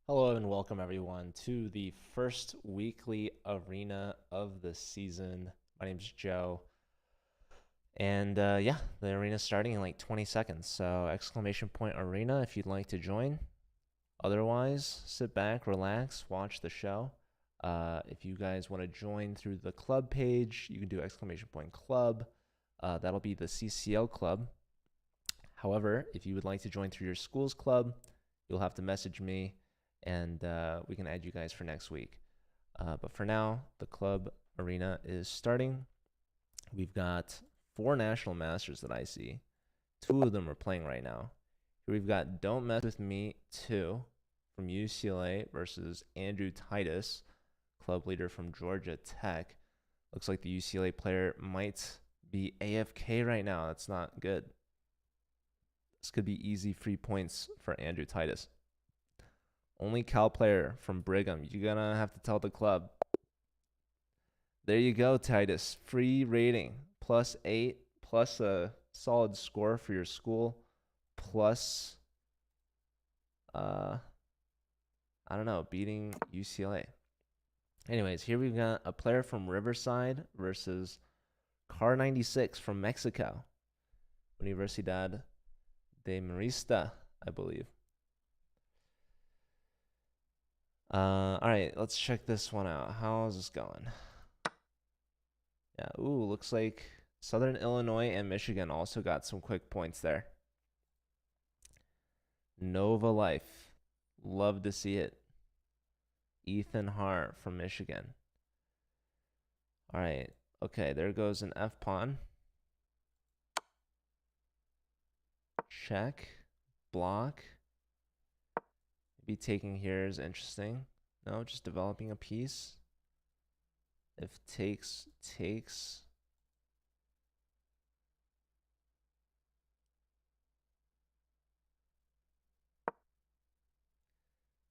Hello and welcome everyone to the first weekly arena of the season. My name's Joe. And yeah, the arena's starting in like 20 seconds. So exclamation point arena if you'd like to join. Otherwise, sit back, relax, watch the show. If you guys want to join through the club page, you can do exclamation point club. That'll be the CCL club. However, if you would like to join through your school's club, you'll have to message me and we can add you guys for next week. But for now, the club arena is starting. We've got 4 national masters that I see. 2 of them are playing right now. Here we've got Don't Mess With Me 2 from UCLA versus Andrew Titus, club leader from Georgia Tech. Looks like the UCLA player might be AFK right now. That's not good. This could be easy free points for Andrew Titus. Only Cal player from Brigham. You're going to have to tell the club. There you go, Titus. Free rating. +8, plus a solid score for your school, plus, I don't know, beating UCLA. Anyways, here we've got a player from Riverside versus Car 96 from Mexico. Universidad de Marista, I believe. All right, let's check this one out. How is this going? Yeah, ooh, looks like Southern Illinois and Michigan also got some quick points there. Nova Life, love to see it. Ethan Hart from Michigan. All right, okay, there goes an F pawn. Check, block. Maybe taking here is interesting. No, just developing a piece. If takes.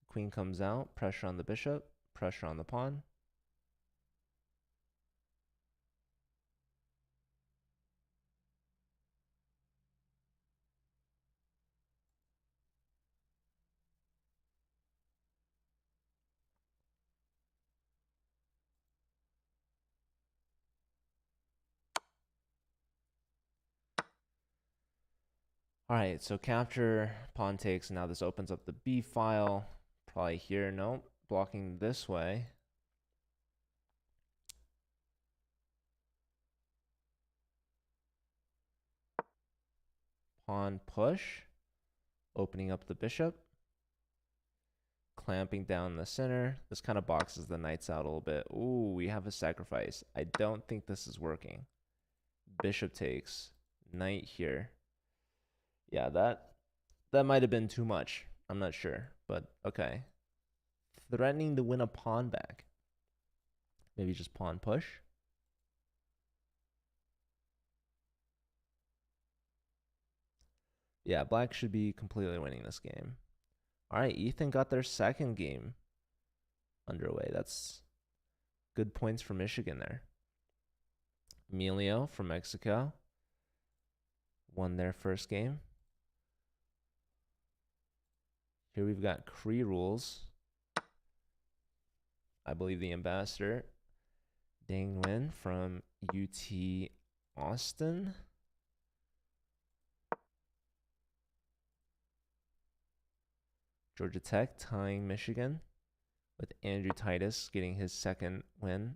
Queen comes out, pressure on the bishop, pressure on the pawn. All right, so capture, pawn takes. Now this opens up the B file. Probably here, nope, blocking this way. Pawn push, opening up the bishop, clamping down the center. This kind of boxes the knights out a little bit. Ooh, we have a sacrifice. I don't think this is working. Bishop takes, knight here. Yeah, that might have been too much. I'm not sure, but okay. Threatening to win a pawn back. Maybe just pawn push. Yeah, black should be completely winning this game. All right, Ethan got their second game underway. That's good points for Michigan there. Emilio from Mexico won their first game. Here we've got Cree rules. I believe the ambassador, Dang Nguyen from UT Austin. Georgia Tech tying Michigan with Andrew Titus getting his second win.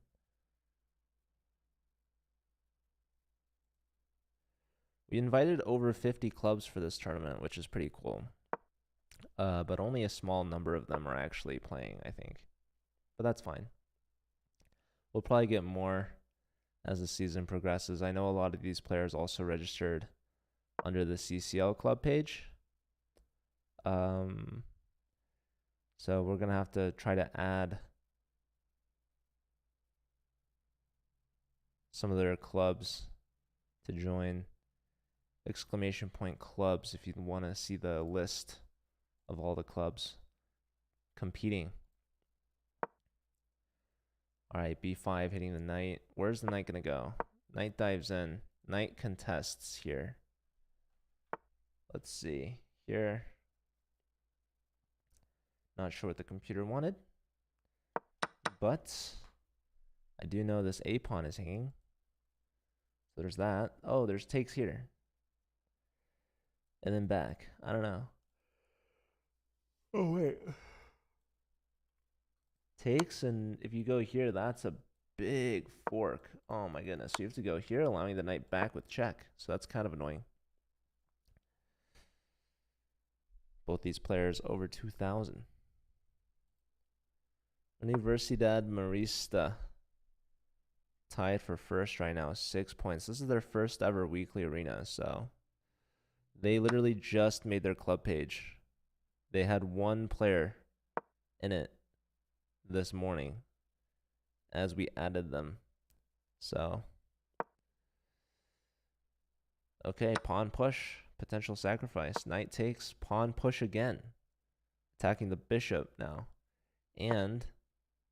We invited over 50 clubs for this tournament, which is pretty cool. But only a small number of them are actually playing, I think. But that's fine. We'll probably get more as the season progresses. I know a lot of these players also registered under the CCL club page. So we're going to have to try to add some of their clubs to join. Exclamation point clubs if you want to see the list of all the clubs competing. All right, B5 hitting the knight. Where's the knight going to go? Knight dives in. Knight contests here. Let's see. Here. Not sure what the computer wanted, but I do know this A pawn is hanging. So there's that. Oh, there's takes here. And then back. I don't know. Oh, wait. Takes, and if you go here, that's a big fork. Oh my goodness. You have to go here, allowing the knight back with check. So that's kind of annoying. Both these players over 2,000. Universidad Marista tied for first right now, 6 points. This is their first ever weekly arena, so they literally just made their club page. They had one player in it this morning as we added them. So, okay, pawn push, potential sacrifice. Knight takes, pawn push again. Attacking the bishop now. And,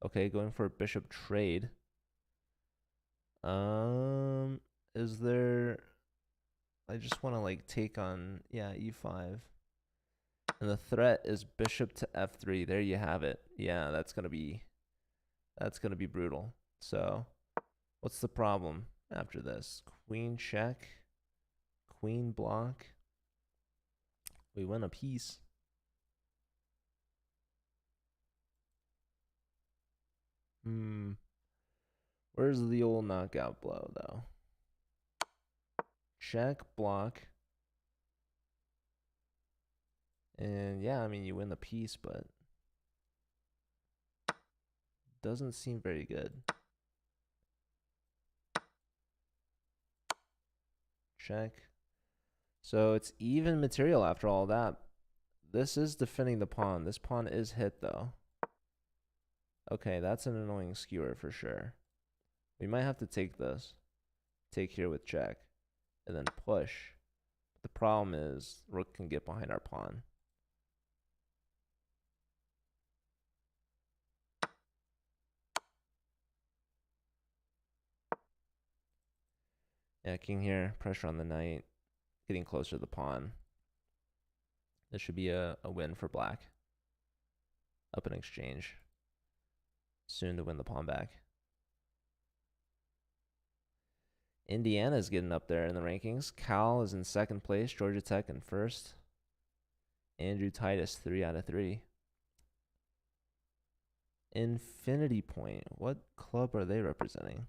okay, going for a bishop trade. Is there... I just want to, like, take on, yeah, e5. And the threat is bishop to f3. There you have it. Yeah, that's gonna be brutal. So, what's the problem after this? Queen check, queen block. We win a piece. Where's the old knockout blow though? Check, block. And yeah, I mean, you win the piece, but doesn't seem very good. Check. So it's even material after all that. This is defending the pawn. This pawn is hit though. Okay, that's an annoying skewer for sure. We might have to take this. Take here with check. And then push. But the problem is rook can get behind our pawn. Yeah, king here, pressure on the knight, getting closer to the pawn. This should be a win for black. Up in exchange. Soon to win the pawn back. Indiana's getting up there in the rankings. Cal is in second place, Georgia Tech in first. Andrew Titus, 3 out of 3. Infinity Point, what club are they representing?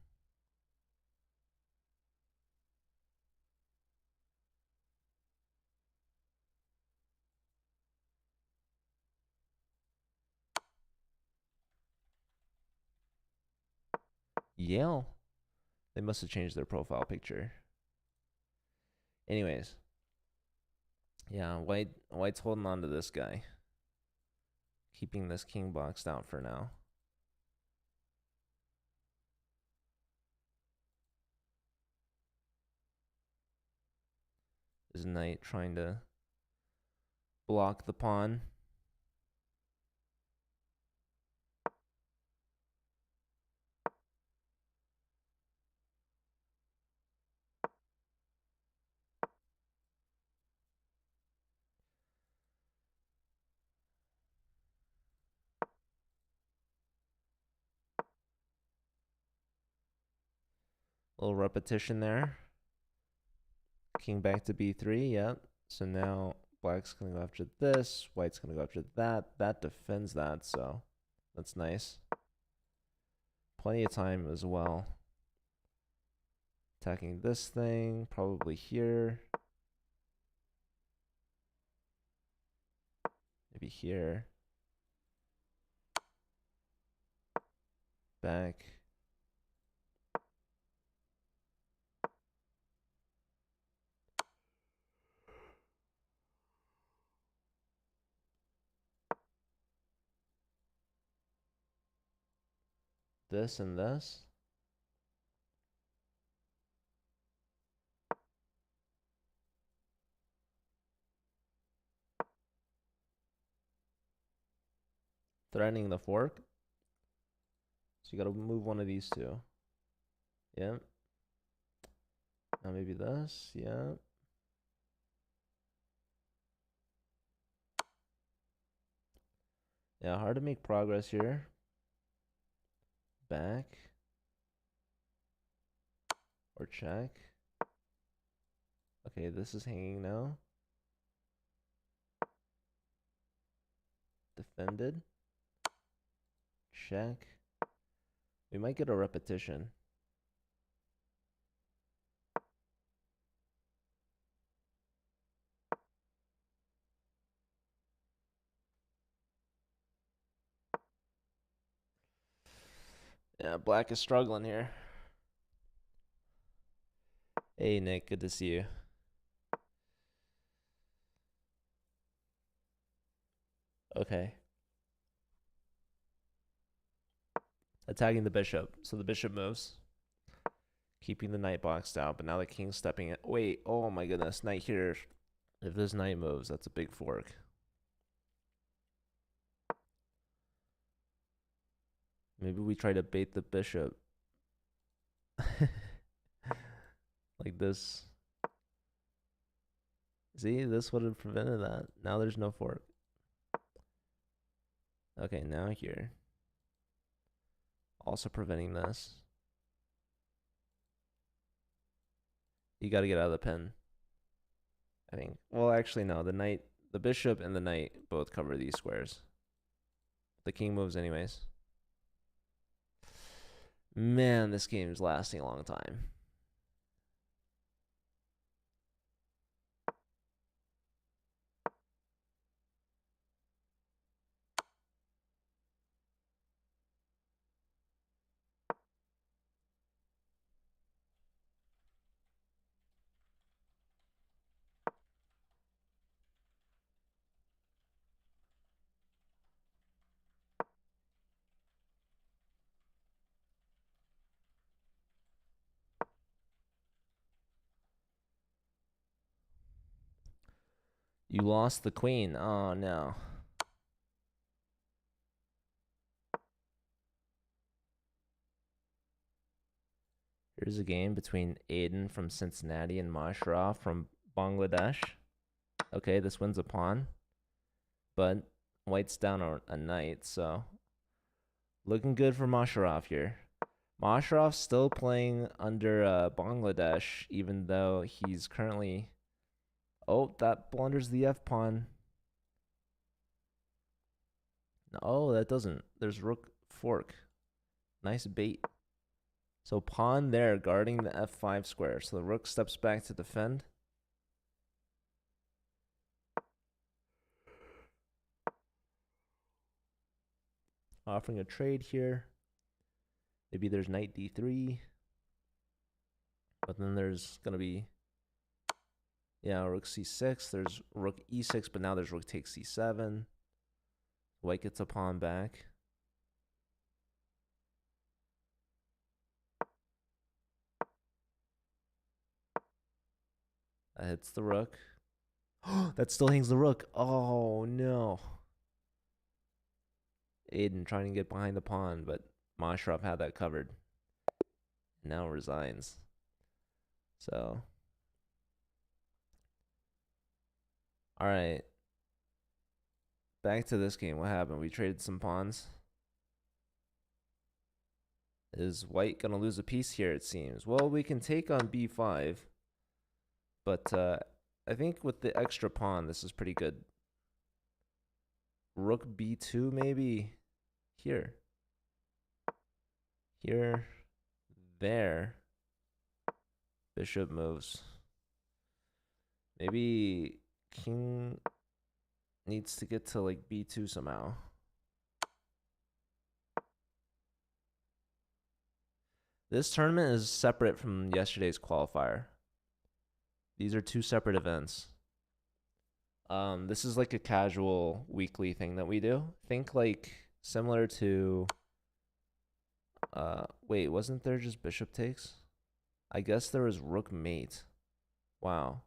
Yale. They must have changed their profile picture. Anyways. Yeah, White's holding on to this guy. Keeping this king boxed out for now. Is knight trying to block the pawn. A little repetition there. King back to b3, yep. So now black's going to go after this. White's going to go after that. That defends that, so that's nice. Plenty of time as well. Attacking this thing, probably here. Maybe here. Back. This and this. Threatening the fork. So you got to move one of these two. Yep. Now maybe this. Yep. Yeah, hard to make progress here. Back. Or check. Okay, this is hanging now. Defended. Check. We might get a repetition. Yeah, black is struggling here. Hey, Nick, good to see you. Okay. Attacking the bishop. So the bishop moves. Keeping the knight boxed out, but now the king's stepping in. Wait, oh my goodness, knight here. If this knight moves, that's a big fork. Maybe we try to bait the bishop. Like this. See, this would have prevented that. Now there's no fork. Okay, now here. Also preventing this. You got to get out of the pen, I think. Well, actually, no. The bishop and the knight both cover these squares. The king moves anyways. Man, this game is lasting a long time. You lost the queen. Oh, no. Here's a game between Aiden from Cincinnati and Masharov from Bangladesh. Okay, this wins a pawn. But white's down a knight, so looking good for Masharov here. Masharov's still playing under Bangladesh, even though he's currently... Oh, that blunders the f-pawn. Oh, that doesn't. There's rook fork. Nice bait. So pawn there, guarding the f5 square. So the rook steps back to defend. Offering a trade here. Maybe there's knight d3. But then there's going to be... Yeah, rook c6. There's rook e6, but now there's rook takes c7. White gets a pawn back. That hits the rook. That still hangs the rook. Oh, no. Aiden trying to get behind the pawn, but Masharov had that covered. Now resigns. So... All right. Back to this game. What happened? We traded some pawns. Is white going to lose a piece here, it seems? Well, we can take on b5. But I think with the extra pawn, this is pretty good. Rook b2 maybe? Here. Here. There. Bishop moves. Maybe king needs to get to like b2 somehow. This tournament is separate from yesterday's qualifier. These are two separate events. This is like a casual weekly thing that we do. Think like similar to... wait, wasn't there just bishop takes? I guess there was rook mate. Wow.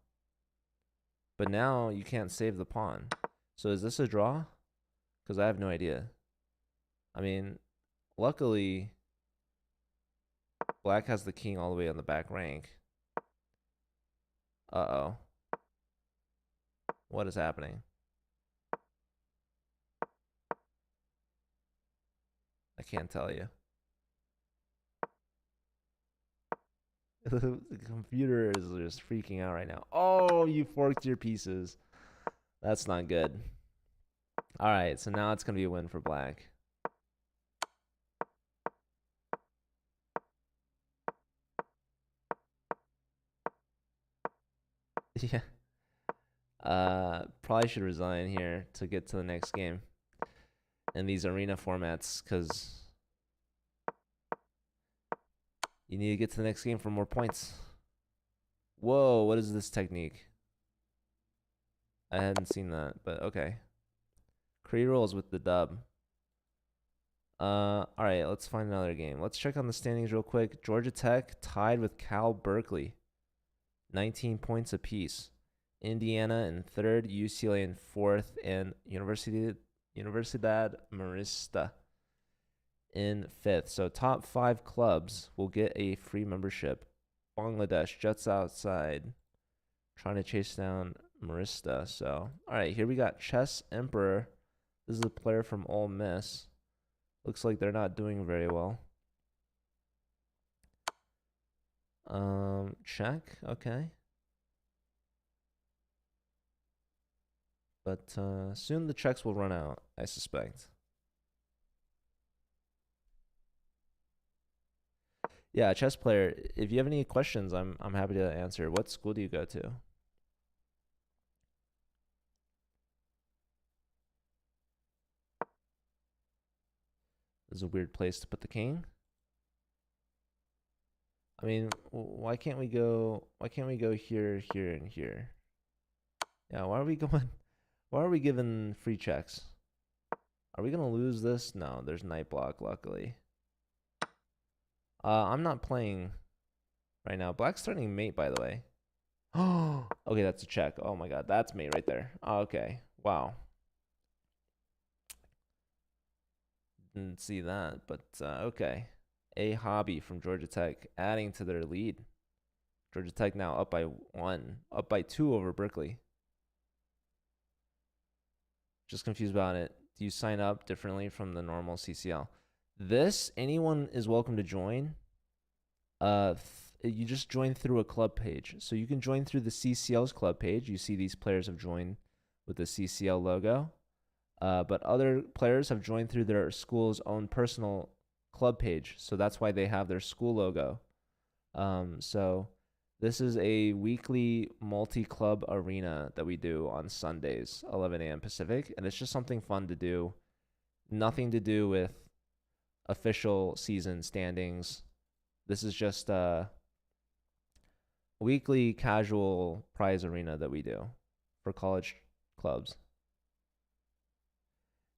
But now you can't save the pawn. So is this a draw? Because I have no idea. I mean, luckily, black has the king all the way on the back rank. Uh-oh. What is happening? can't tell you. The computer is just freaking out right now. Oh, you forked your pieces. That's not good. All right, so now it's going to be a win for black. Yeah. Probably should resign here to get to the next game in these arena formats because you need to get to the next game for more points. Whoa, what is this technique? I hadn't seen that, but okay. Cree rolls with the dub. All right, let's find another game. Let's check on the standings real quick. Georgia Tech tied with Cal Berkeley, 19 points apiece. Indiana in third, UCLA in fourth, and Universidad Marista in fifth. So top 5 clubs will get a free membership. Bangladesh just outside, trying to chase down Marista. So, all right, here we got Chess Emperor. This is a player from Ole Miss. Looks like they're not doing very well. Check. Okay. But soon the checks will run out, I suspect. Yeah, chess player. If you have any questions, I'm happy to answer. What school do you go to? This is a weird place to put the king. I mean, why can't we go here, here, and here? Yeah, why are we going? Why are we giving free checks? Are we gonna lose this? No, there's knight block, luckily. I'm not playing right now. Black's starting mate, by the way. Oh, okay, that's a check. Oh my god, that's mate right there. Okay, wow. Didn't see that, but okay. A hobby from Georgia Tech, adding to their lead. Georgia Tech now up by 1, up by 2 over Berkeley. Just confused about it. Do you sign up differently from the normal CCL? This, anyone is welcome to join. You just join through a club page. So you can join through the CCL's club page. You see these players have joined with the CCL logo. But other players have joined through their school's own personal club page. So that's why they have their school logo. So this is a weekly multi-club arena that we do on Sundays, 11 a.m. Pacific. And it's just something fun to do. Nothing to do with official season standings. This is just a weekly casual prize arena that we do for college clubs.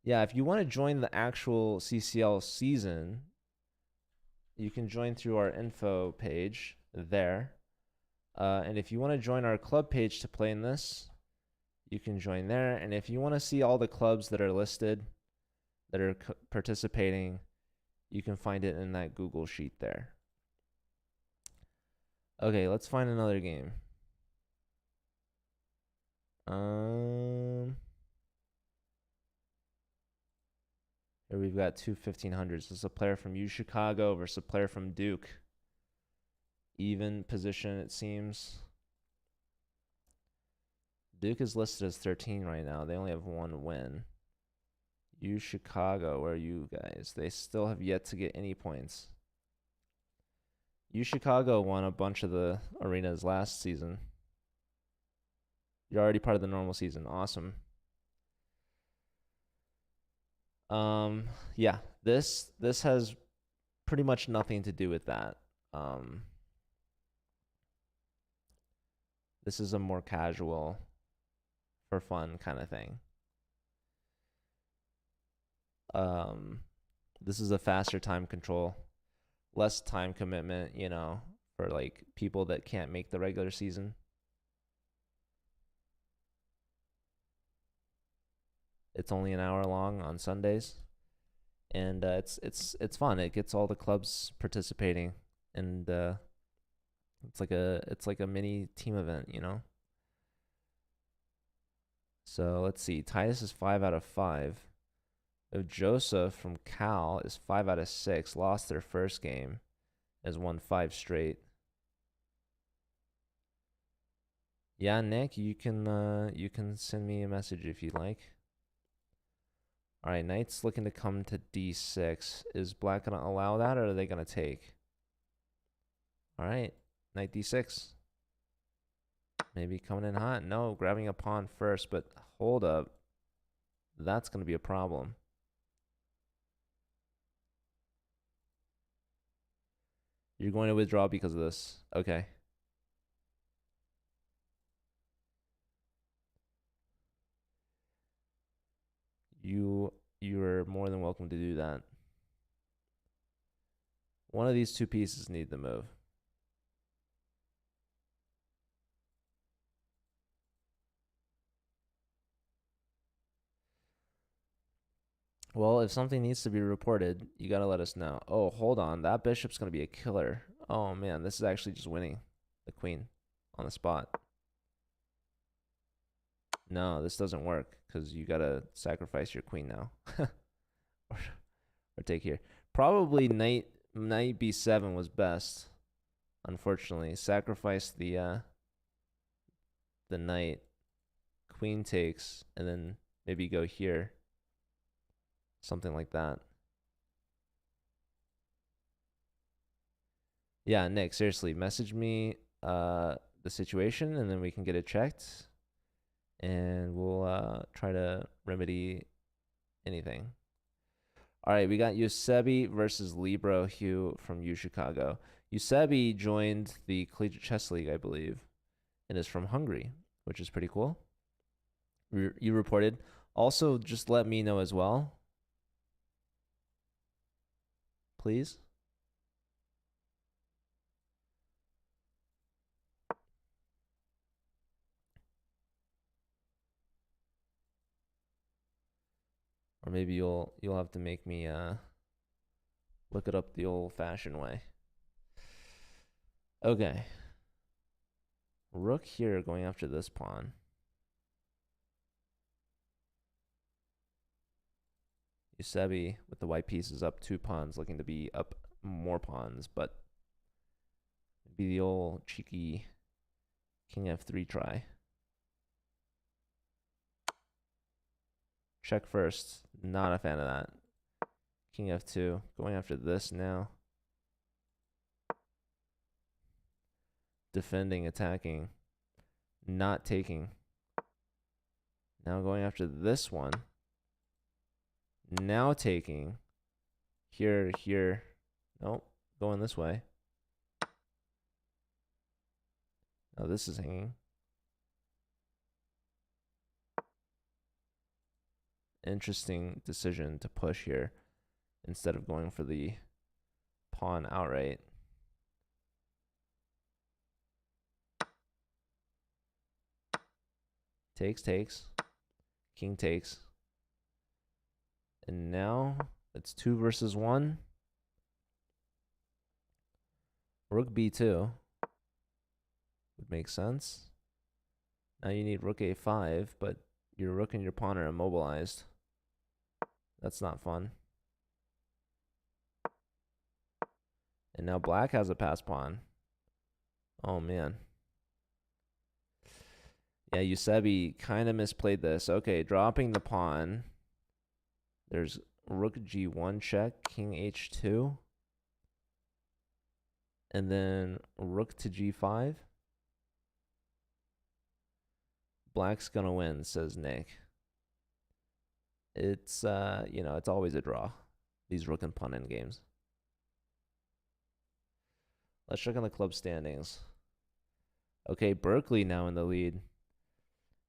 Yeah, if you want to join the actual CCL season, you can join through our info page there. And if you want to join our club page to play in this, you can join there. And if you want to see all the clubs that are listed, that are participating, you can find it in that Google sheet there. Okay, let's find another game. Here we've got two 1500s. This is a player from U Chicago versus a player from Duke. Even position, it seems. Duke is listed as 13 right now. They only have 1 win. U Chicago, where are you guys? They still have yet to get any points. U Chicago won a bunch of the arenas last season. You're already part of the normal season. Awesome. Yeah, this has pretty much nothing to do with that. This is a more casual, for fun kind of thing. This is a faster time control, less time commitment, you know, for like people that can't make the regular season. It's only an hour long on Sundays, and it's fun. It gets all the clubs participating, and it's like a mini team event, you know. So let's see. Titus is 5 out of 5. If Joseph from Cal is 5 out of 6, lost their first game, has won 5 straight. Yeah, Nick, you can send me a message if you'd like. All right, knight's looking to come to d6. Is black gonna allow that, or are they gonna take? All right, knight d6. Maybe coming in hot. No, grabbing a pawn first, but hold up. That's gonna be a problem. You're going to withdraw because of this. Okay. You're more than welcome to do that. One of these two pieces need to move. Well, if something needs to be reported, you gotta let us know. Oh, hold on. That bishop's gonna be a killer. Oh man, this is actually just winning the queen on the spot. No, this doesn't work because you gotta sacrifice your queen now. or take here. Probably knight b7 was best. Unfortunately, sacrifice the knight. Queen takes, and then maybe go here. Something like that. Yeah, Nick, seriously, message me the situation, and then we can get it checked, and we'll try to remedy anything. All right, we got Yusebi versus Libro Hugh from U Chicago. Yusebi joined the Collegiate Chess League, I believe, and is from Hungary, which is pretty cool. You reported. Also, just let me know as well, please. Or maybe you'll have to make me look it up the old-fashioned way. Okay. Rook here going after this pawn. Yusebi with the white pieces up 2 pawns, looking to be up more pawns, but maybe the old cheeky king f3 try. Check first. Not a fan of that. King f2. Going after this now. Defending, attacking. Not taking. Now going after this one. Now taking. Here, here. Nope. Going this way. Oh, this is hanging. Interesting decision to push here instead of going for the pawn outright. Takes, takes. King takes. And now it's 2 versus 1. Rook b2 would make sense. Now you need rook a5, but your rook and your pawn are immobilized. That's not fun. And now black has a pass pawn. Oh, man. Yeah, Yusebi kind of misplayed this. Okay, dropping the pawn. There's rook g1 check, king h2. And then rook to g5. Black's gonna win, says Nick. It's it's always a draw, these rook and pawn end games. Let's check on the club standings. Okay, Berkeley now in the lead.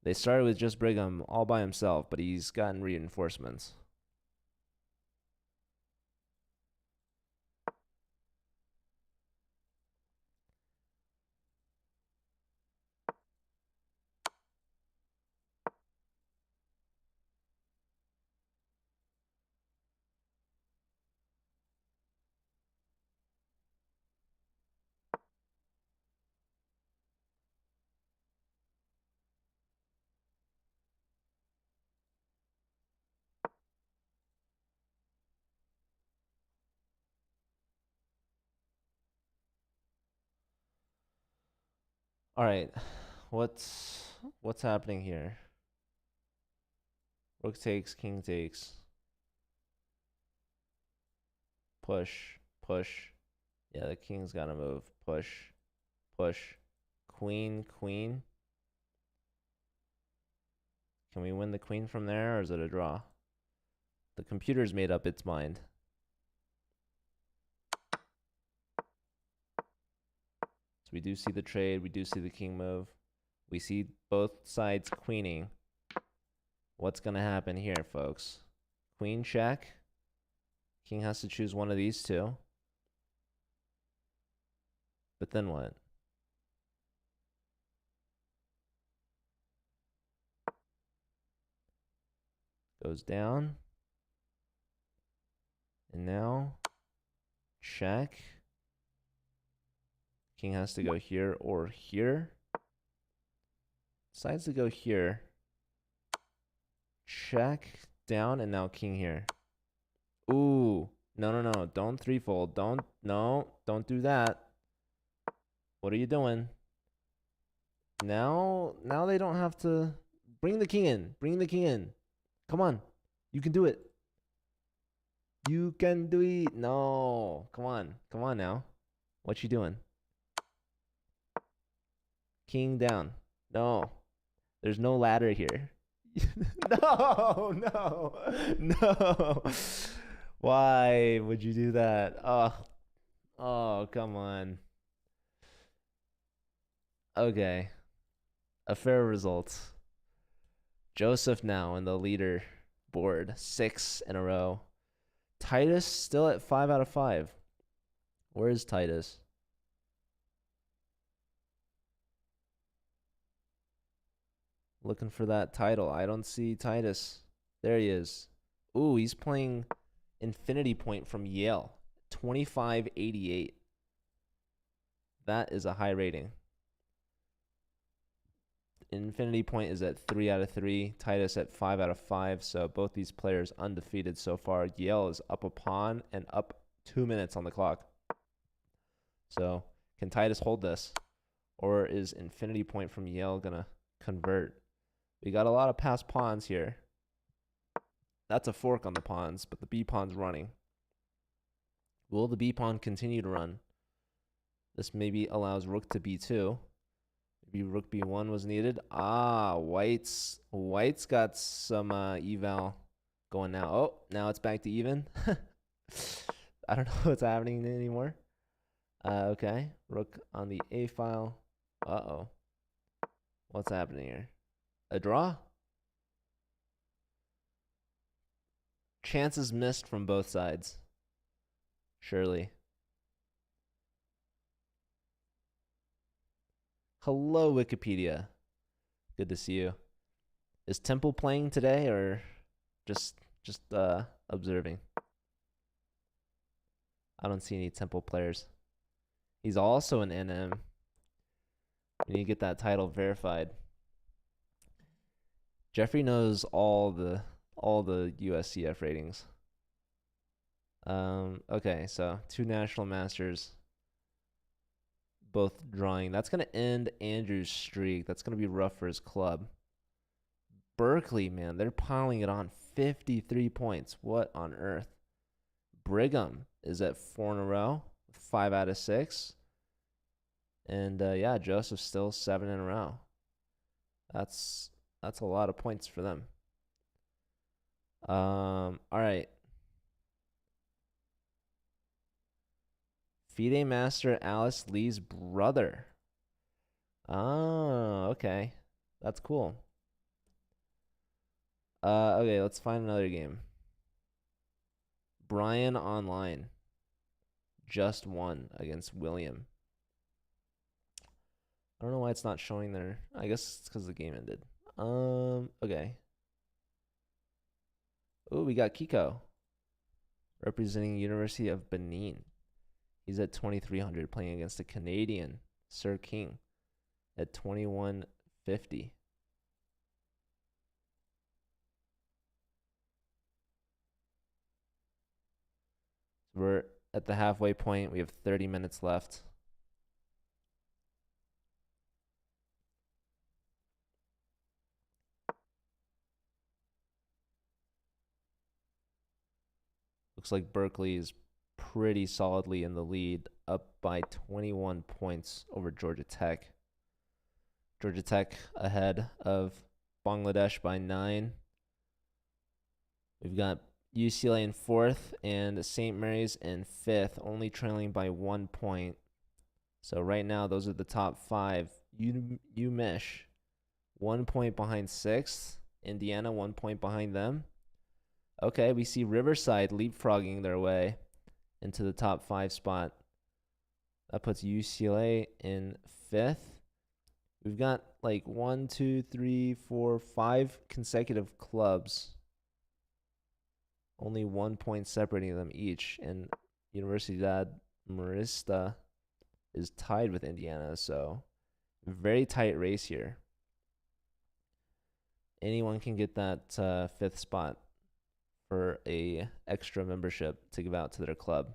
They started with just Brigham all by himself, but he's gotten reinforcements. All right. What's happening here? Rook takes, king takes. Push, push. Yeah, the king's got to move. Push, push. Queen, queen. Can we win the queen from there, or is it a draw? The computer's made up its mind. So we do see the trade. We do see the king move. We see both sides queening. What's going to happen here, folks? Queen check. King has to choose one of these two. But then what? Goes down. And now, check. King has to go here or here. Decides to go here. Check, down, and now king here. Ooh. No. Don't threefold. Don't do that. What are you doing? Now they don't have to bring the king in. Bring the king in. Come on. You can do it. You can do it. No. Come on. Come on now. What you doing? King down. No. There's no ladder here. No. Why would you do that? Oh, come on. Okay. A fair result. Joseph now in the leader board, 6 in a row. Titus still at 5 out of 5. Where is Titus? Looking for that title. I don't see Titus. There he is. Ooh, he's playing Infinity Point from Yale. 2588. That is a high rating. Infinity Point is at 3 out of 3. Titus at 5 out of 5. So both these players undefeated so far. Yale is up a pawn and up 2 minutes on the clock. So can Titus hold this? Or is Infinity Point from Yale going to convert? We got a lot of passed pawns here. That's a fork on the pawns, but the B pawn's running. Will the B pawn continue to run? This maybe allows rook to B2. Maybe rook B1 was needed. White's got some eval going now. Oh, now it's back to even. I don't know what's happening anymore. Okay, rook on the A file. Uh-oh. What's happening here? A draw? Chances missed from both sides. Surely. Hello, Wikipedia. Good to see you. Is Temple playing today or just observing? I don't see any Temple players. He's also an NM. We need to get that title verified. Jeffrey knows all the USCF ratings. Okay, so 2 national masters, both drawing. That's gonna end Andrew's streak. That's gonna be rough for his club. Berkeley, man, they're piling it on. 53 points. What on earth? Brigham is at 4 in a row, 5 out of 6. And yeah, Joseph's still 7 in a row. That's a lot of points for them. All right. FIDE Master Alice Lee's brother. Oh, okay. That's cool. Okay, let's find another game. Brian Online. Just won against William. I don't know why it's not showing there. I guess it's because the game ended. Okay. Oh, we got Kiko representing University of Benin. He's at 2,300 playing against a Canadian, Sir King, at 2,150. We're at the halfway point. We have 30 minutes left. Looks like Berkeley is pretty solidly in the lead, up by 21 points over Georgia Tech. Georgia Tech ahead of Bangladesh by 9. We've got UCLA in 4th and St. Mary's in 5th, only trailing by 1 point. So right now, those are the top 5. UMich, 1 point behind 6th. Indiana, 1 point behind them. Okay, we see Riverside leapfrogging their way into the top 5 spot. That puts UCLA in 5th. We've got like 1, 2, 3, 4, 5 consecutive clubs. Only 1 point separating them each. And Universidad Marista is tied with Indiana. So very tight race here. Anyone can get that 5th spot for a extra membership to give out to their club.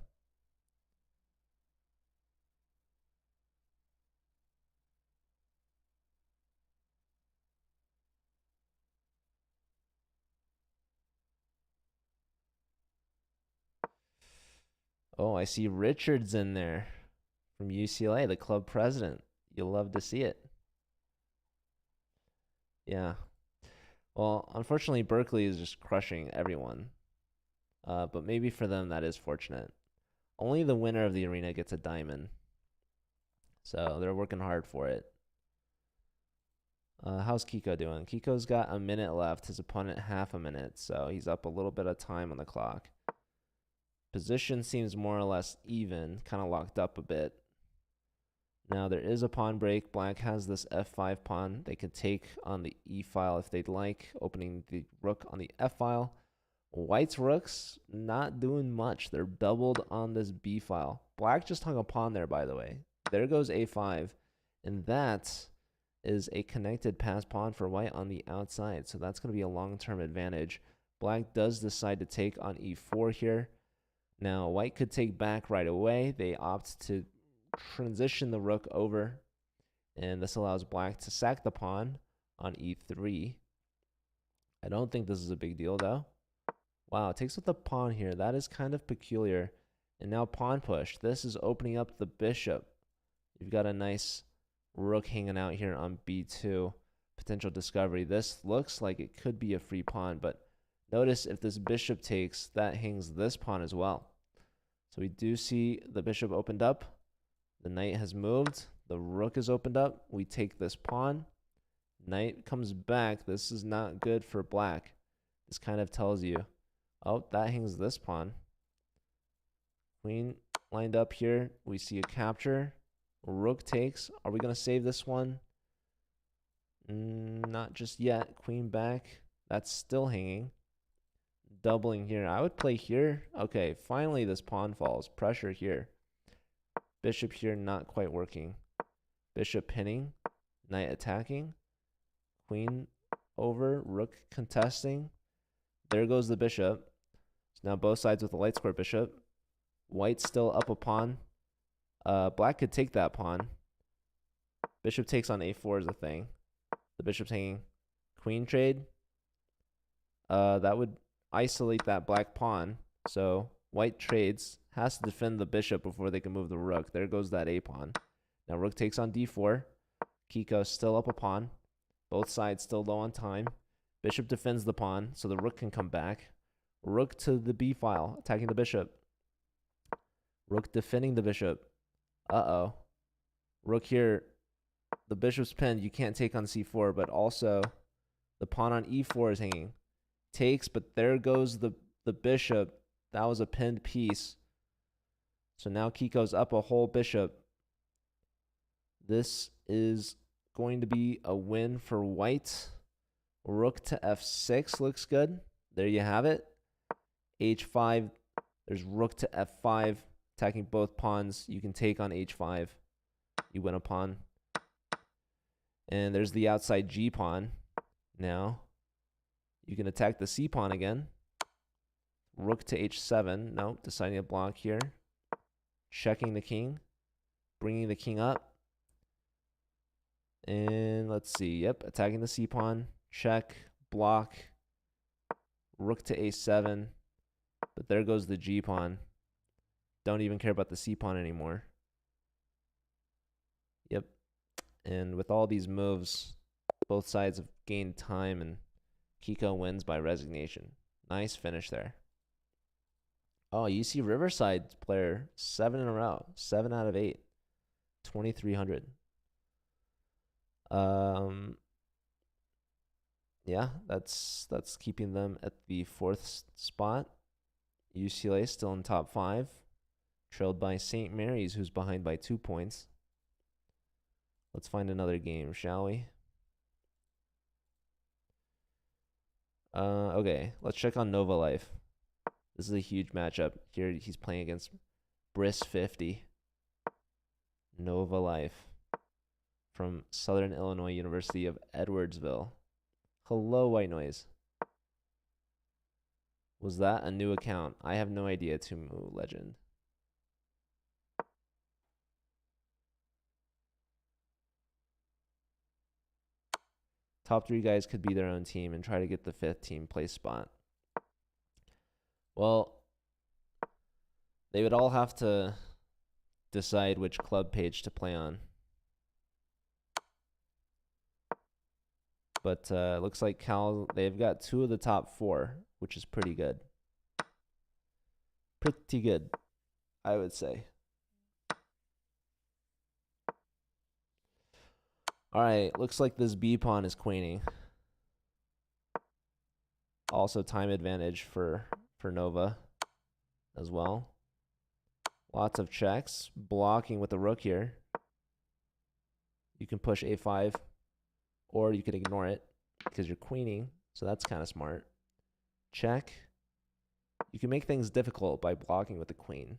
Oh, I see Richards in there from UCLA, the club president. You'll love to see it. Yeah. Well, unfortunately, Berkeley is just crushing everyone. But maybe for them, that is fortunate. Only the winner of the arena gets a diamond. So they're working hard for it. How's Kiko doing? Kiko's got a minute left. His opponent half a minute. So he's up a little bit of time on the clock. Position seems more or less even, kind of locked up a bit. Now there is a pawn break. Black has this f5 pawn. They could take on the e file if they'd like, opening the rook on the f file. White's rooks not doing much. They're doubled on this b file. Black just hung a pawn there, by the way. There goes a5, and that is a connected pass pawn for white on the outside. So that's going to be a long-term advantage. Black does decide to take on e4 here. Now, white could take back right away. They opt to transition the rook over, and this allows black to sack the pawn on e3. I don't think this is a big deal, though. Wow, it takes with the pawn here. That is kind of peculiar. And now pawn push. This is opening up the bishop. You've got a nice rook hanging out here on b2. Potential discovery. This looks like it could be a free pawn, but notice if this bishop takes, that hangs this pawn as well. So we do see the bishop opened up. The knight has moved. The rook is opened up. We take this pawn. Knight comes back. This is not good for black. This kind of tells you, oh, that hangs this pawn. Queen lined up here. We see a capture. Rook takes. Are we going to save this one? Not just yet. Queen back. That's still hanging. Doubling here. I would play here. Okay, finally this pawn falls. Pressure here. Bishop here not quite working. Bishop pinning. Knight attacking. Queen over. Rook contesting. There goes the bishop. So now both sides with a light square bishop. White still up a pawn. Black could take that pawn. Bishop takes on a4 is a thing. The bishop's hanging. Queen trade. That would isolate that black pawn. So white trades. Has to defend the bishop before they can move the rook. There goes that a pawn. Now rook takes on d4. Kiko still up a pawn. Both sides still low on time. Bishop defends the pawn so the rook can come back. Rook to the b file, attacking the bishop. Rook defending the bishop. Uh-oh. Rook here. The bishop's pinned. You can't take on c4, but also the pawn on e4 is hanging. Takes, but there goes the bishop. That was a pinned piece. So now Kiko's up a whole bishop. This is going to be a win for white. Rook to f6 looks good. There you have it. h5. There's rook to f5. Attacking both pawns. You can take on h5. You win a pawn. And there's the outside g pawn. Now, you can attack the c pawn again. Rook to h7. Nope, deciding to block here. Checking the king. Bringing the king up. And let's see. Yep, attacking the c pawn. Check. Block. Rook to a7. But there goes the G pawn. Don't even care about the C pawn anymore. Yep. And with all these moves, both sides have gained time, and Kiko wins by resignation. Nice finish there. Oh, you see Riverside player 7 in a row. 7 out of 8. 2,300. Yeah, that's keeping them at the 4th spot. UCLA still in top 5, trailed by St. Mary's, who's behind by 2 points. Let's find another game, shall we? Okay, let's check on Nova Life. This is a huge matchup. Here he's playing against Briss 50. Nova Life from Southern Illinois University of Edwardsville. Hello, White Noise. Was that a new account? I have no idea, Tumu Legend. Top 3 guys could be their own team and try to get the 5th team place spot. Well, they would all have to decide which club page to play on. But looks like Cal, they've got 2 of the top 4, which is pretty good. Pretty good, I would say. All right, looks like this B pawn is queening. Also time advantage for Nova as well. Lots of checks. Blocking with the rook here. You can push a5, or you can ignore it because you're queening, so that's kind of smart. Check. You can make things difficult by blocking with the queen.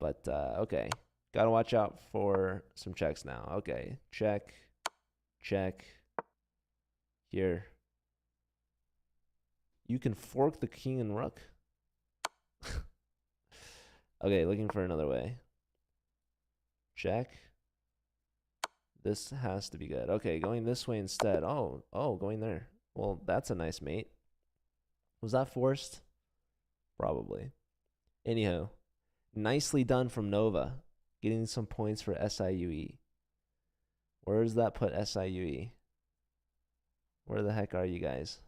But, okay. Got to watch out for some checks now. Okay, check, check. Here. You can fork the king and rook. Okay, looking for another way. Check. This has to be good. Okay, going this way instead. Oh, going there. Well, that's a nice mate. Was that forced? Probably. Anyhow, nicely done from Nova. Getting some points for SIUE. Where does that put SIUE? Where the heck are you guys?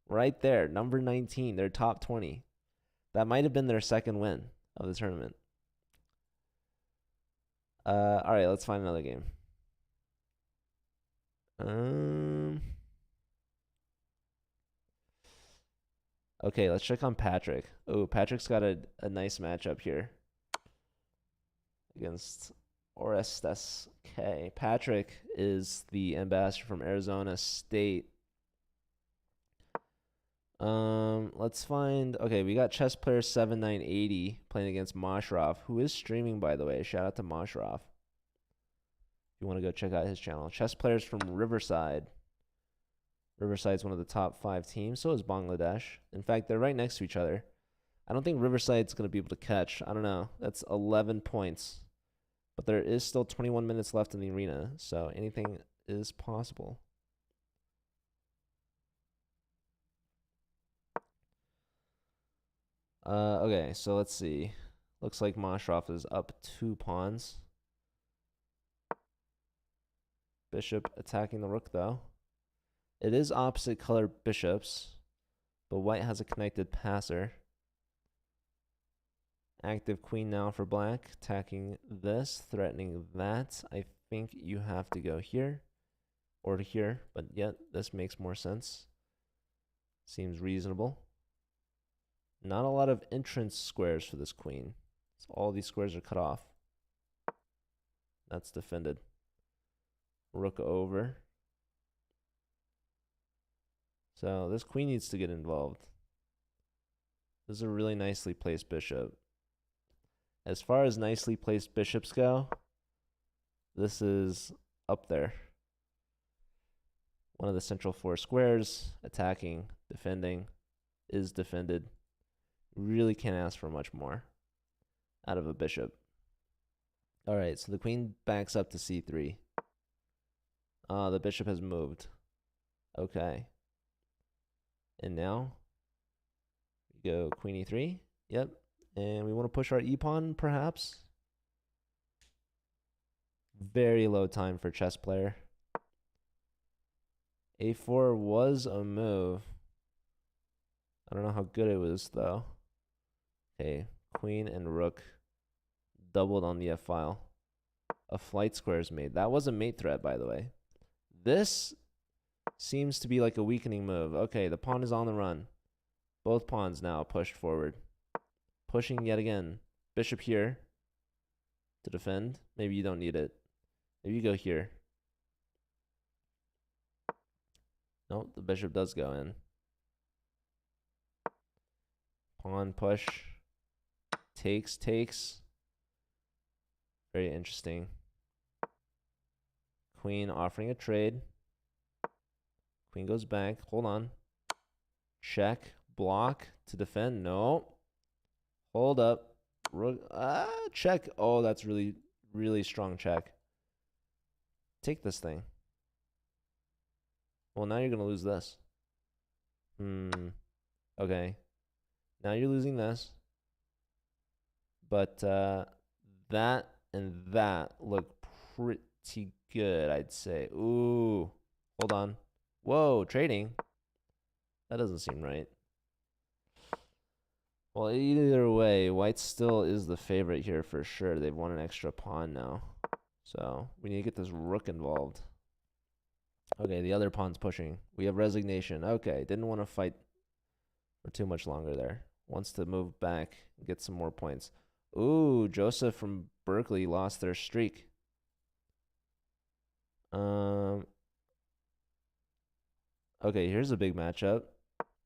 Right there, number 19. They're top 20. That might have been their 2nd win of the tournament. All right, let's find another game. Okay, let's check on Patrick. Oh, Patrick's got a nice matchup here against Orestes K. Patrick is the ambassador from Arizona State. Let's find. Okay, we got chess player 7980 playing against Moshrov, who is streaming, by the way. Shout out to Moshrov. If you want to go check out his channel. Chess players from Riverside. Riverside's one of the top 5 teams. So is Bangladesh. In fact, they're right next to each other. I don't think Riverside's going to be able to catch. I don't know. That's 11 points. But there is still 21 minutes left in the arena, so anything is possible. Okay, so let's see. Looks like Moshrov is up 2 pawns. Bishop attacking the rook, though. It is opposite color bishops, but white has a connected passer. Active queen now for black, attacking this, threatening that. I think you have to go here or to here, but yet this makes more sense. Seems reasonable. Not a lot of entrance squares for this queen. So all these squares are cut off. That's defended. Rook over. So this queen needs to get involved. This is a really nicely placed bishop. As far as nicely placed bishops go, this is up there. One of the central 4 squares, attacking, defending, is defended. Really can't ask for much more out of a bishop. All right, so the queen backs up to c3. The bishop has moved. Okay. And now we go queen e3. Yep. And we want to push our e-pawn, perhaps. Very low time for chess player. a4 was a move. I don't know how good it was, though. Okay, queen and rook doubled on the f-file. A flight square is made. That was a mate threat, by the way. This seems to be like a weakening move. Okay, the pawn is on the run. Both pawns now pushed forward. Pushing yet again. Bishop here to defend. Maybe you don't need it. Maybe you go here. Nope, the bishop does go in. Pawn push. Takes. Very interesting. Queen offering a trade. Queen goes back. Hold on. Check. Block to defend. No. Hold up. Rook. Check. Oh, that's really, really strong check. Take this thing. Well, now you're going to lose this. Okay. Now you're losing this. But that and that look pretty good, I'd say. Ooh. Hold on. Whoa, trading? That doesn't seem right. Well, either way, white still is the favorite here for sure. They've won an extra pawn now. So we need to get this rook involved. Okay, the other pawn's pushing. We have resignation. Okay, didn't want to fight for too much longer there. Wants to move back and get some more points. Ooh, Joseph from Berkeley lost their streak. Okay, here's a big matchup.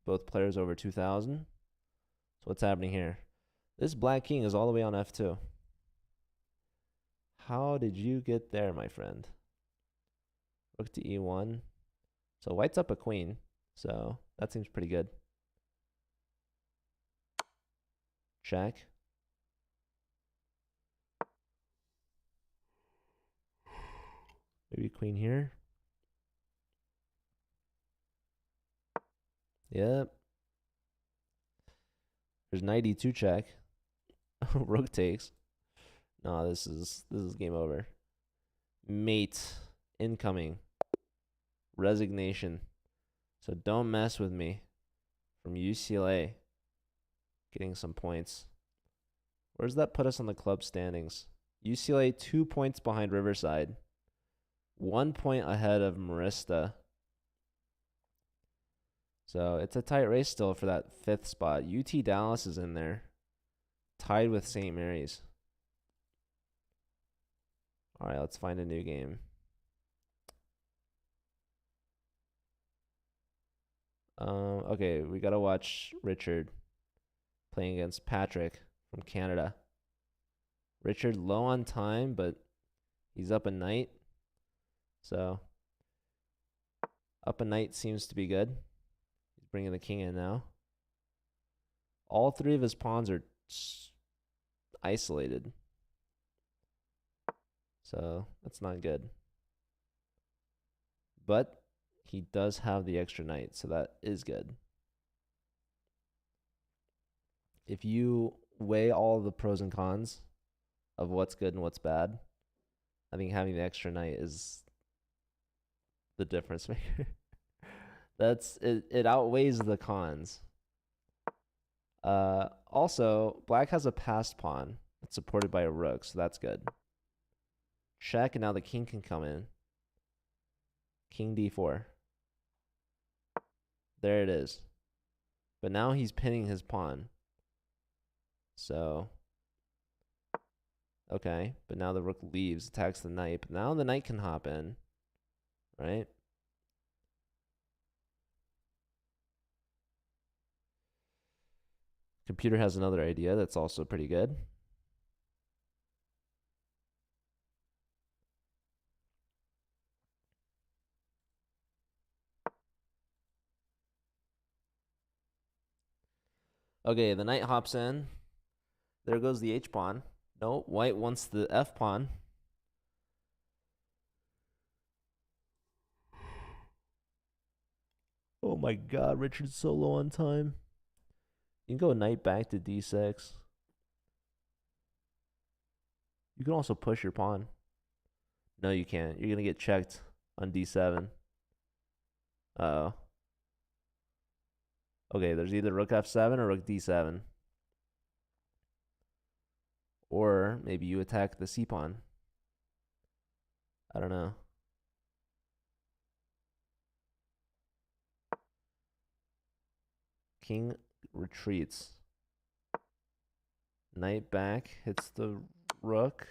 Both players over 2,000. So what's happening here? This black king is all the way on f2. How did you get there, my friend? Rook to e1. So white's up a queen. So that seems pretty good. Check. Maybe queen here. Yep. There's knight e2 check. Rook takes. No, this is game over. Mate incoming. Resignation. So don't mess with me. From UCLA. Getting some points. Where does that put us on the club standings? UCLA 2 points behind Riverside. 1 point ahead of Marista. So it's a tight race still for that 5th spot. UT Dallas is in there. Tied with St. Mary's. All right, let's find a new game. Okay, we got to watch Richard playing against Patrick from Canada. Richard low on time, but he's up a knight. So up a knight seems to be good. He's bringing the king in now. All 3 of his pawns are isolated. So that's not good. But he does have the extra knight, so that is good. If you weigh all the pros and cons of what's good and what's bad, I think having the extra knight is the difference maker. It outweighs the cons. Also, black has a passed pawn that's supported by a rook, so that's good. Check, and now the king can come in. King d4. There it is. But now he's pinning his pawn. So, okay. But now the rook leaves, attacks the knight. But now the knight can hop in, right? Computer has another idea that's also pretty good. Okay, the knight hops in. There goes the h-pawn. No, white wants the f-pawn. Oh my god, Richard's so low on time. You can go knight back to d6. You can also push your pawn. No, you can't. You're gonna get checked on d7. Uh-oh. Okay, there's either rook f7 or rook d7. Or maybe you attack the c pawn. I don't know. King retreats. Knight back, hits the rook.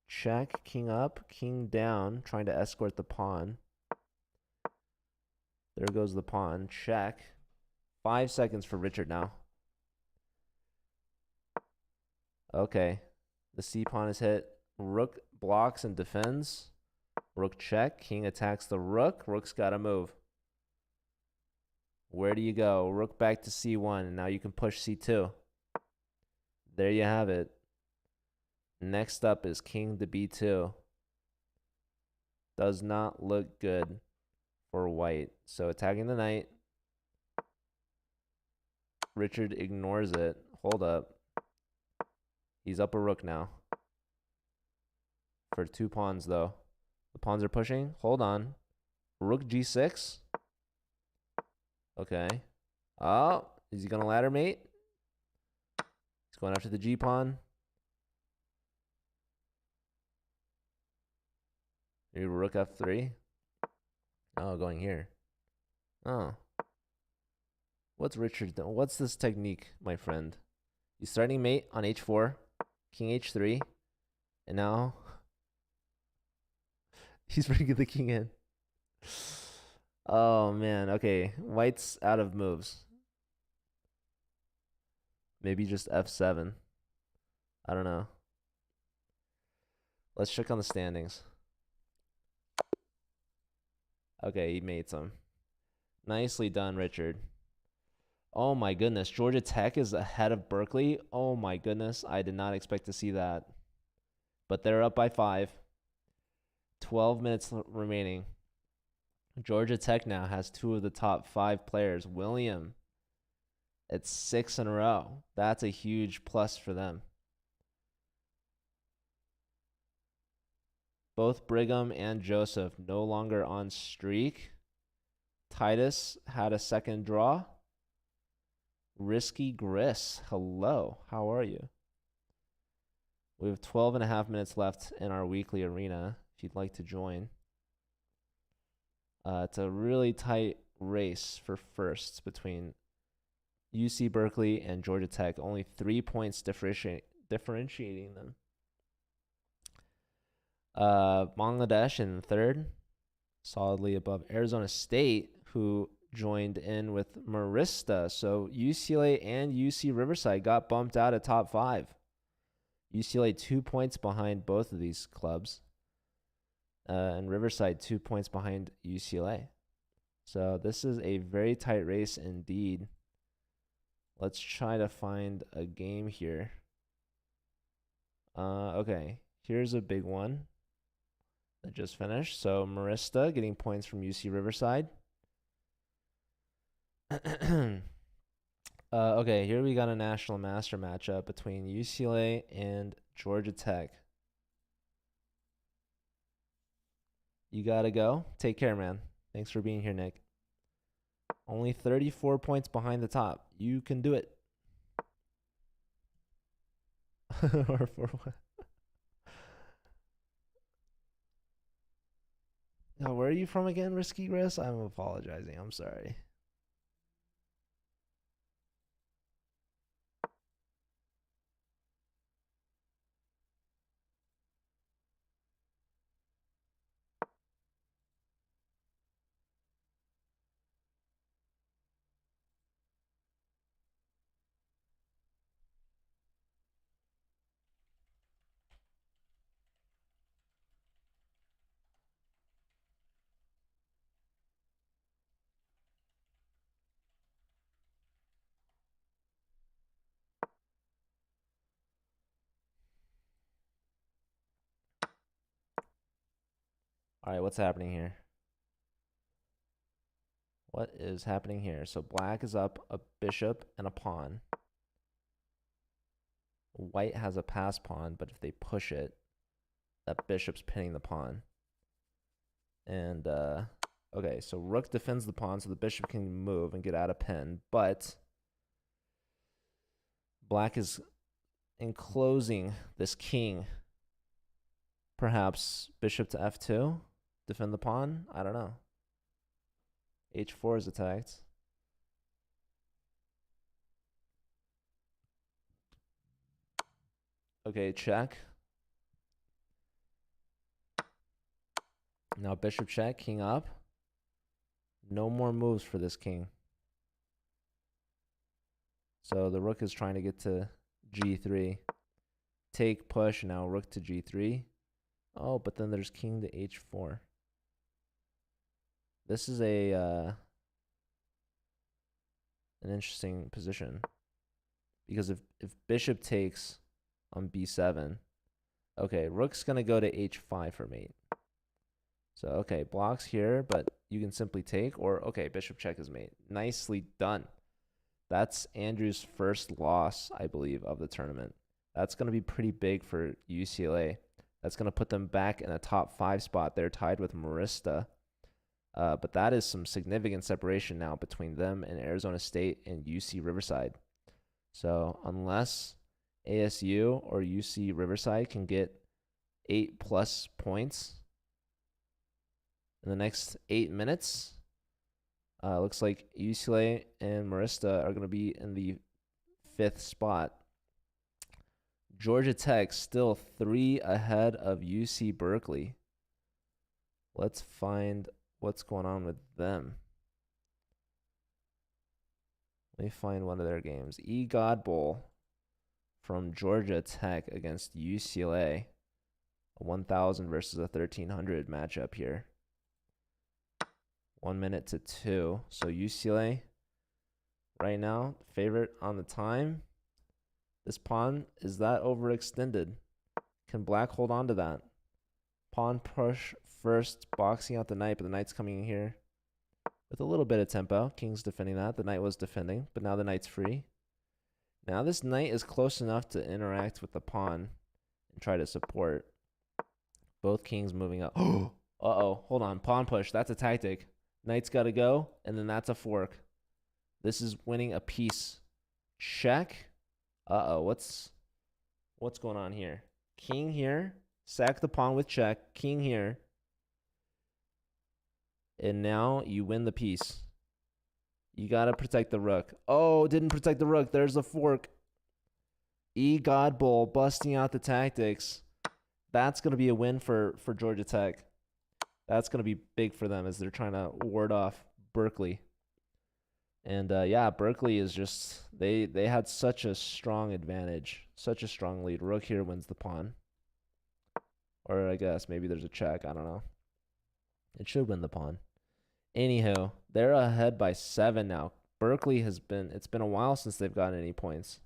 Check, king up, king down, trying to escort the pawn. There goes the pawn. Check. 5 seconds for Richard now. Okay. The c pawn is hit. Rook blocks and defends. Rook check. King attacks the rook. Rook's got to move. Where do you go? Rook back to c1. And now you can push c2. There you have it. Next up is king to b2. Does not look good for white. So attacking the knight. Richard ignores it. Hold up. He's up a rook now. For 2 pawns, though. The pawns are pushing. Hold on. Rook g6. Okay. Oh, is he going to ladder mate? He's going after the g pawn. Maybe rook f3. Oh, going here. Oh. What's Richard doing? What's this technique, my friend? He's starting mate on h4. King h3. And now he's bringing the king in. Oh, man. Okay. White's out of moves. Maybe just f7. I don't know. Let's check on the standings. Okay, he made some. Nicely done, Richard. Oh my goodness. Georgia Tech is ahead of Berkeley. Oh my goodness. I did not expect to see that. But they're up by 5. 12 minutes remaining. Georgia Tech now has 2 of the top 5 players. William, it's 6 in a row. That's a huge plus for them. Both Brigham and Joseph no longer on streak. Titus had a second draw. Risky Gris, hello. How are you? We have 12 and a half minutes left in our weekly arena if you'd like to join. It's a really tight race for firsts between UC Berkeley and Georgia Tech. Only 3 points differentiating them. Bangladesh in third, solidly above Arizona State, who joined in with Marista. So UCLA and UC Riverside got bumped out of top 5. UCLA 2 points behind both of these clubs. And Riverside 2 points behind UCLA. So this is a very tight race indeed. Let's try to find a game here. Okay, here's a big one that just finished. So Marista getting points from UC Riverside. Okay, here we got a national master matchup between UCLA and Georgia Tech. You gotta go. Take care, man. Thanks for being here, Nick. Only 34 points behind the top. You can do it. Or for what? Oh, where are you from again, Risky Gris? I'm apologizing. I'm sorry. All right, what's happening here? What is happening here? So black is up a bishop and a pawn. White has a pass pawn, but if they push it, that bishop's pinning the pawn. And, okay, so rook defends the pawn, so the bishop can move and get out of pin, but black is enclosing this king. Perhaps bishop to f2, defend the pawn? I don't know. h4 is attacked. Okay, check. Now bishop check, king up. No more moves for this king. So the rook is trying to get to g3. Take, push, now rook to g3. Oh, but then there's king to h4. This is an interesting position. Because if bishop takes on b7, okay, rook's going to go to h5 for mate. So, okay, blocks here, but you can simply take, or, okay, bishop check is mate. Nicely done. That's Andrew's first loss, I believe, of the tournament. That's going to be pretty big for UCLA. That's going to put them back in a top 5 spot. They're tied with Marista. But that is some significant separation now between them and Arizona State and UC Riverside. So unless ASU or UC Riverside can get 8+ points in the next 8 minutes, looks like UCLA and Marista are going to be in the 5th spot. Georgia Tech still 3 ahead of UC Berkeley. Let's find what's going on with them. Let me find one of their games. EGOD Bowl from Georgia Tech against UCLA. A 1,000 versus a 1,300 matchup here. 1 minute to 2. So UCLA right now, favorite on the time. This pawn, is that overextended? Can black hold on to that? Pawn push first, boxing out the knight, but the knight's coming in here with a little bit of tempo. King's defending that. The knight was defending, but now the knight's free. Now this knight is close enough to interact with the pawn and try to support. Both kings moving up. Uh-oh, hold on. Pawn push, that's a tactic. Knight's got to go, and then that's a fork. This is winning a piece. Check. Uh-oh, what's going on here? King here. Sack the pawn with check. King here. And now you win the piece. You got to protect the rook. Oh, didn't protect the rook. There's a fork. EGOD Bowl busting out the tactics. That's going to be a win for Georgia Tech. That's going to be big for them as they're trying to ward off Berkeley. And, yeah, Berkeley is just, they had such a strong advantage, such a strong lead. Rook here wins the pawn. Or I guess maybe there's a check. I don't know. It should win the pawn. Anywho, they're ahead by 7 now. Berkeley it's been a while since they've gotten any points.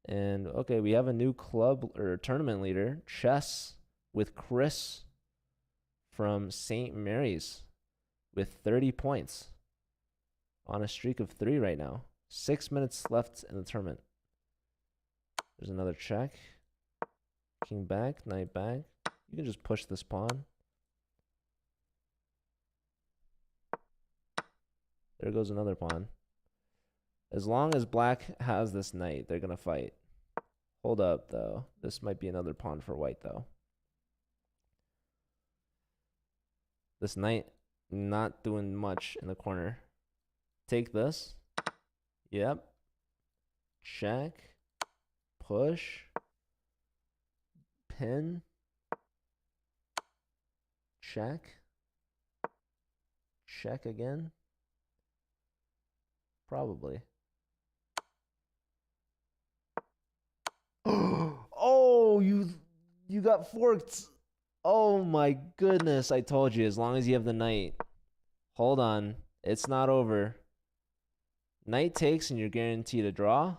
And, okay, we have a new club or tournament leader, chess, with Chris from St. Mary's with 30 points on a streak of 3 right now. 6 minutes left in the tournament. There's another check. King back, knight back. You can just push this pawn. There goes another pawn. As long as black has this knight, they're going to fight. Hold up, though. This might be another pawn for white, though. This knight not doing much in the corner. Take this. Yep. Check. Push. Pin. Check. Check again. Probably. Oh, you got forked. Oh my goodness, I told you, as long as you have the knight. Hold on, it's not over. Knight takes and you're guaranteed a draw.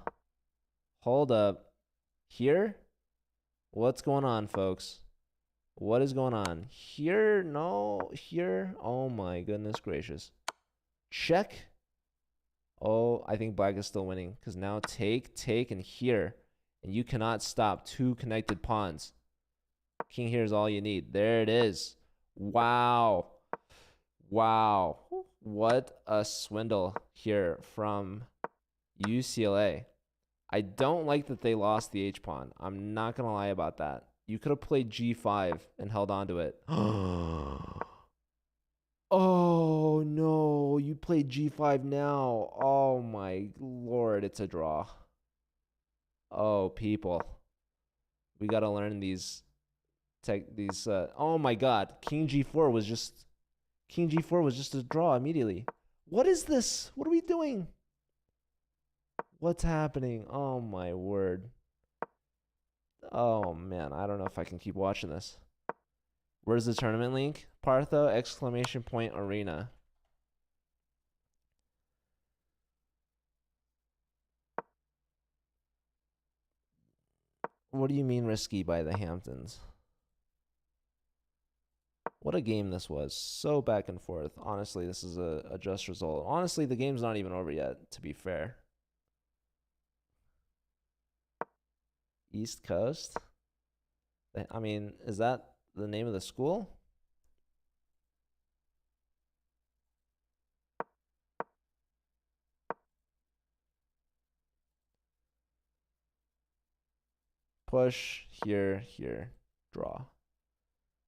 Hold up. Here? What's going on, folks? What is going on? Here? No. Here? Oh my goodness gracious. Check. Oh, I think black is still winning because now take, and here. And you cannot stop 2 connected pawns. King here is all you need. There it is. Wow. Wow. What a swindle here from UCLA. I don't like that they lost the H-pawn. I'm not going to lie about that. You could have played G5 and held on to it. Oh, no. You played G5 now. Oh, my Lord. It's a draw. Oh, people. We got to learn these... oh, my God. King G4 was just a draw immediately. What is this? What are we doing? What's happening? Oh, my word. Oh, man. I don't know if I can keep watching this. Where's the tournament link? Partho !arena. What do you mean risky by the Hamptons? What a game this was. So back and forth. Honestly, this is a just result. Honestly, the game's not even over yet, to be fair. East Coast? I mean, is that the name of the school? Push, here, draw.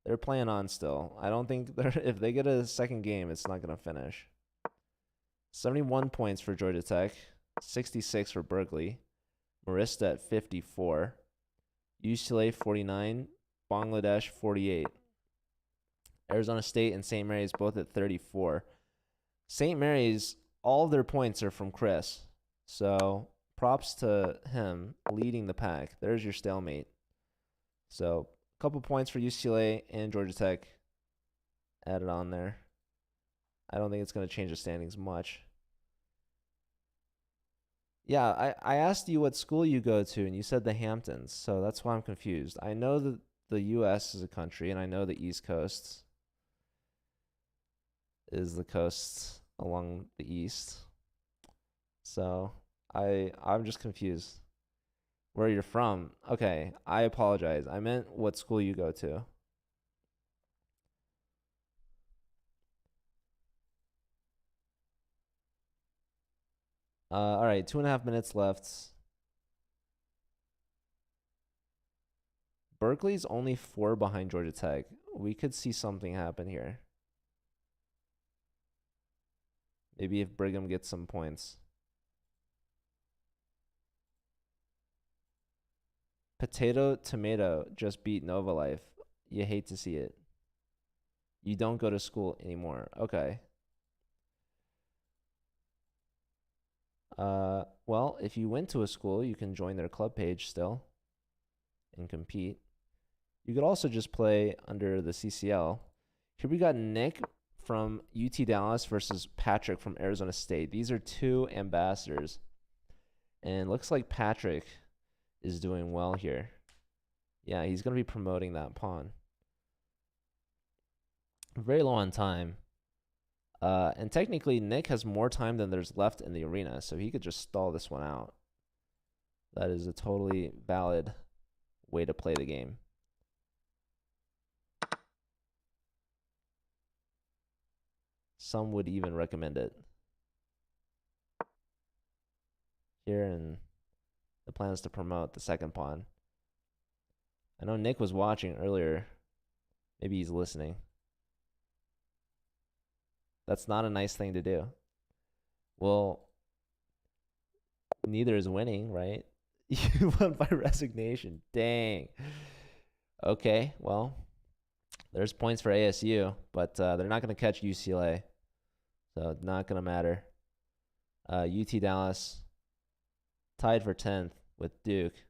They're playing on still. I don't think if they get a second game, it's not going to finish. 71 points for Georgia Tech, 66 for Berkeley, Marista at 54, UCLA 49, Bangladesh 48. Arizona State and St. Mary's both at 34. St. Mary's, all of their points are from Chris. So props to him leading the pack. There's your stalemate. So a couple points for UCLA and Georgia Tech added on there. I don't think it's going to change the standings much. Yeah, I asked you what school you go to, and you said the Hamptons. So that's why I'm confused. I know that the U.S. is a country, and I know the East Coast is the coast along the east. So I'm just confused. Where you're from. Okay, I apologize. I meant what school you go to. All right, 2.5 minutes left. Berkeley's only 4 behind Georgia Tech. We could see something happen here. Maybe if Brigham gets some points. Potato Tomato just beat Nova Life. You hate to see it. You don't go to school anymore. Okay. Well, if you went to a school, you can join their club page still and compete. You could also just play under the CCL. Here we got Nick from UT Dallas versus Patrick from Arizona State. These are 2 ambassadors. And looks like Patrick is doing well here. Yeah, he's going to be promoting that pawn. Very low on time. And technically, Nick has more time than there's left in the arena, so he could just stall this one out. That is a totally valid way to play the game. Some would even recommend it. Here, and the plan is to promote the second pawn. I know Nick was watching earlier. Maybe he's listening. That's not a nice thing to do. Well, neither is winning, right? You won by resignation. Dang. Okay, well, there's points for ASU, but they're not going to catch UCLA. So it's not going to matter. UT Dallas tied for 10th with Duke.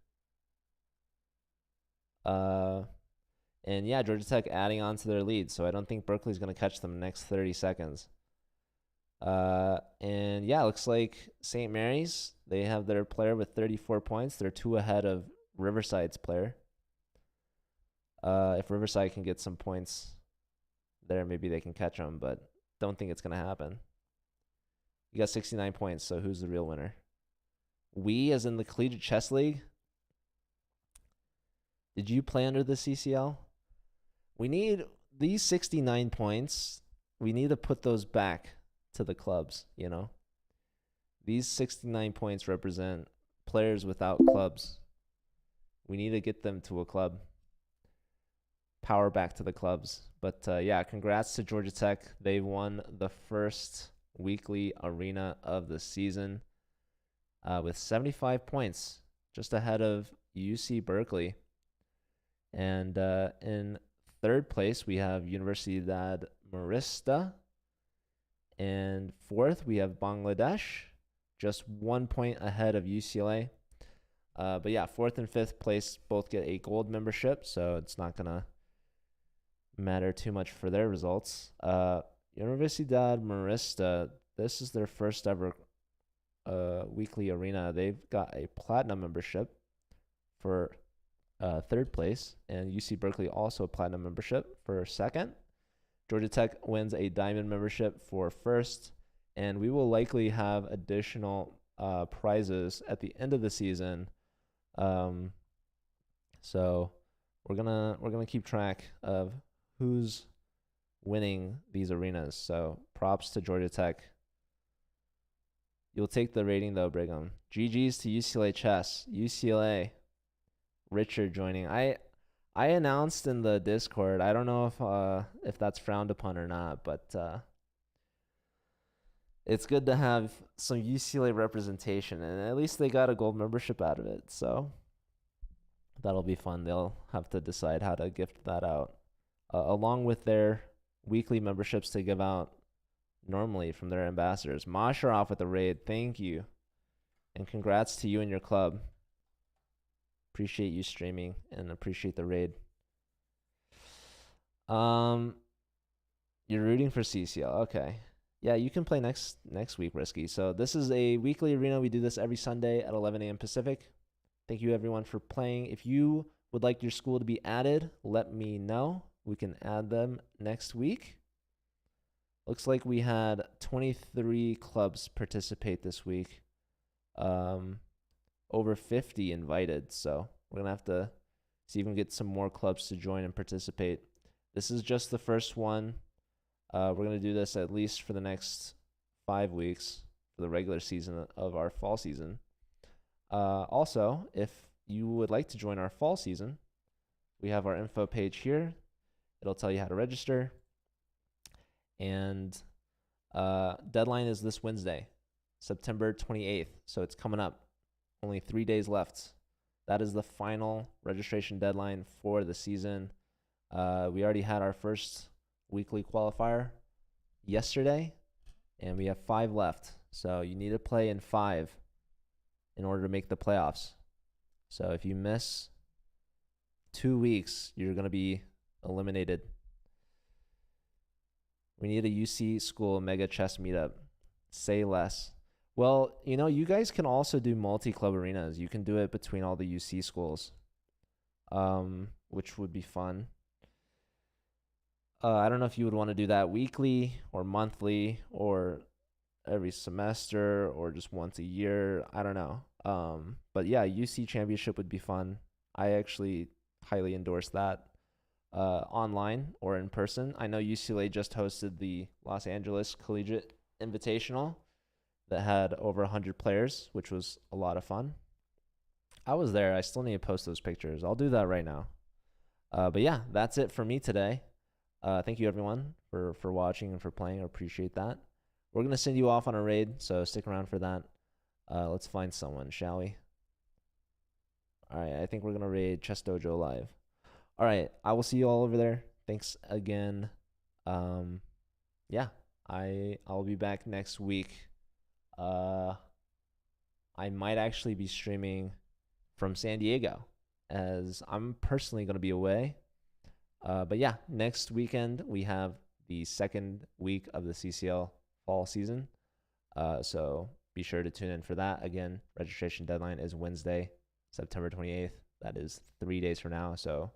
And yeah, Georgia Tech adding on to their lead, so I don't think Berkeley's going to catch them in the next 30 seconds. And yeah, looks like St. Mary's, they have their player with 34 points. They're 2 ahead of Riverside's player. If Riverside can get some points there, maybe they can catch them, but don't think it's going to happen. You got 69 points, so who's the real winner? We, as in the Collegiate Chess League? Did you play under the CCL? We need these 69 points. We need to put those back to the clubs, you know? These 69 points represent players without clubs. We need to get them to a club. Power back to the clubs. But yeah, congrats to Georgia Tech. They won the first weekly arena of the season with 75 points, just ahead of UC Berkeley. And in third place, we have Universidad Marista. And fourth, we have Bangladesh, just 1 point ahead of UCLA. But yeah, fourth and fifth place both get a gold membership, so it's not going to matter too much for their results. Universidad Marista, this is their first ever weekly arena. They've got a platinum membership for third place, and UC Berkeley also a platinum membership for second. Georgia Tech wins a diamond membership for first, and we will likely have additional prizes at the end of the season. So we're gonna keep track of who's winning these arenas. So props to Georgia Tech. You'll take the rating though, Brigham. GG's to UCLA Chess. UCLA. Richard joining. I announced in the Discord. I don't know if that's frowned upon or not, but it's good to have some UCLA representation, and at least they got a gold membership out of it. So that'll be fun. They'll have to decide how to gift that out, along with their weekly memberships to give out normally from their ambassadors. Masharov with the raid. Thank you, and congrats to you and your club. Appreciate you streaming and appreciate the raid. You're rooting for CCL. Okay. Yeah, you can play next week, Risky. So this is a weekly arena. We do this every Sunday at 11 a.m. Pacific. Thank you, everyone, for playing. If you would like your school to be added, let me know. We can add them next week. Looks like we had 23 clubs participate this week. Over 50 invited, so we're going to have to see if we can get some more clubs to join and participate. This is just the first one. We're going to do this at least for the next 5 weeks for the regular season of our fall season. Also, if you would like to join our fall season, we have our info page here. It'll tell you how to register. And deadline is this Wednesday, September 28th, so it's coming up. Only 3 days left. That is the final registration deadline for the season. We already had our first weekly qualifier yesterday, and we have 5 left. So you need to play in 5 in order to make the playoffs. So if you miss 2 weeks, you're going to be eliminated. We need a UC school mega chess meetup. Say less. Well, you know, you guys can also do multi-club arenas. You can do it between all the UC schools, which would be fun. I don't know if you would want to do that weekly or monthly or every semester or just once a year. I don't know. But yeah, UC Championship would be fun. I actually highly endorse that online or in person. I know UCLA just hosted the Los Angeles Collegiate Invitational that had over 100 players, which was a lot of fun. I was there. I still need to post those pictures. I'll do that right now. But yeah, that's it for me today. Thank you, everyone, for watching and for playing. I appreciate that. We're going to send you off on a raid, so stick around for that. Let's find someone, shall we? All right, I think we're going to raid Chess Dojo Live. All right, I will see you all over there. Thanks again. Yeah, I'll be back next week. I might actually be streaming from San Diego, as I'm personally going to be away. But yeah, next weekend we have the second week of the CCL fall season. So be sure to tune in for that. Again, registration deadline is Wednesday, September 28th. That is 3 days from now. So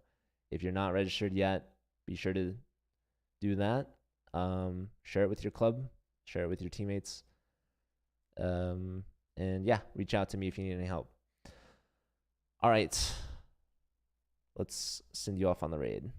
If you're not registered yet, be sure to do that. Share it with your club, share it with your teammates. And yeah, reach out to me if you need any help. All right. Let's send you off on the raid.